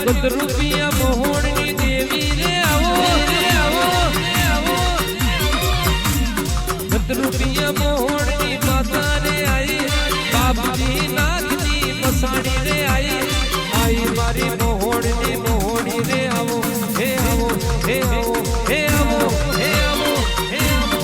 રૂપિયા મોહણની દેવી રે આવો રૂપિયા મોહણની માતા રે આઈ બાપજી નાથની મસાણી રે આઈ મારી મોહણી રે આવો હે આવો હે આવો હે આવો હે આવો હે આવો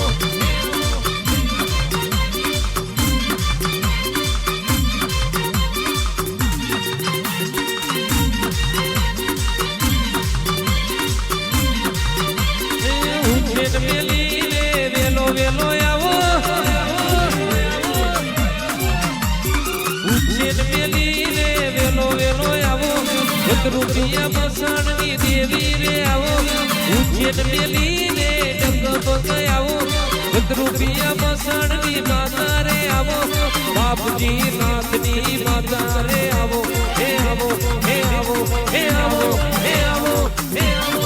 મેલી રે વેલો વેલો આવો મેલી રે વેલો વેલો આવો રૂપિયા મસાણની દેવી રે આવો મેલી રે ડગબગ આવો રૂપિયા મસાણની માતા રે આવો બાપજી નાથની માતા રે આવો હે આવો હે આવો હે આવો હે આવો હે આવો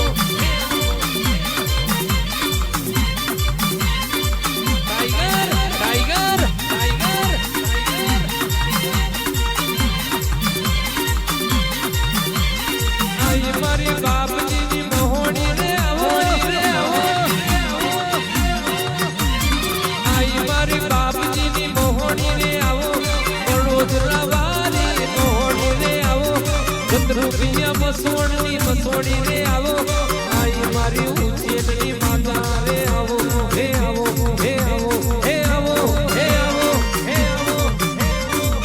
મારી બાપજીની મોહણી રે આવો આઈ મારી બાપજીની મોહણી રે આવો વડોદરા વાળી મોહણી રે આવો રૂપિયા મસોણી રે આવો આઈ મારી ઉજ્જૈનની માતા રે આવો હે આવો હે આવો હે આવો હે આવો હે આવો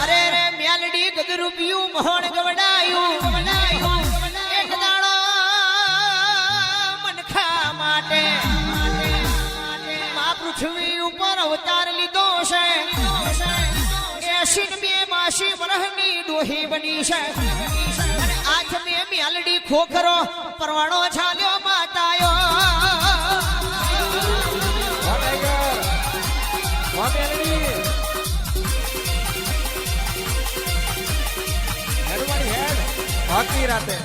અરે રે મ્યાલડી ગદરૂપિયું મોહણ ગવડાયું એક દાડો મનખા માટે માં પૃથ્વી ઉપર અવતાર લીધો છે 82 માસી વરહની ડોહી બની છે અને આજ મે મ્યાલડી ખોખરો પરવાણો છાલ્યો માતાયો આખી રાતે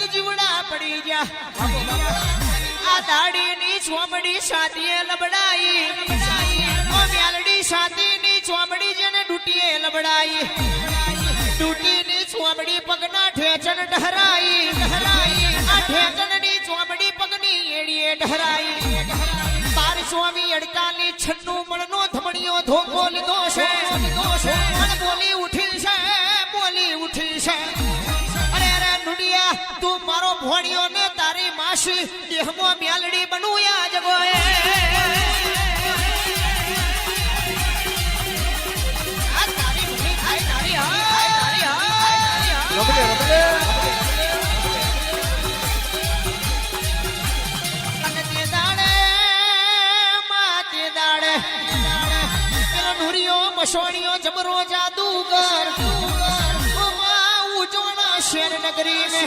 જીવડા પડી ગયા આ દાડીની ચોમડી સાતીએ લબડાઈ ઓ મ્યાલડી સાતીની ચોમડી જેને ડૂટીએ લબડાઈ ડૂટીની ચોમડી પગના ઠેચન ઢહરાઈ આ ઠેચનની ચોમડી પગની એડીએ ઢહરાઈ 1248 મણનો ધમણીઓ ધોકો લીધો છે અને બોલી ઉઠી છે તું મારો ભોણિયો ને તારી માસી દેહમો મ્યાલડી બનુયા જગોએ આ તારી ભૂલી થાય તારી અને તે દાડે માતે દાડે પેલો નુરિયો મસોણીયો જબરો જાદુગર ઉજોણા શેર નગરી ને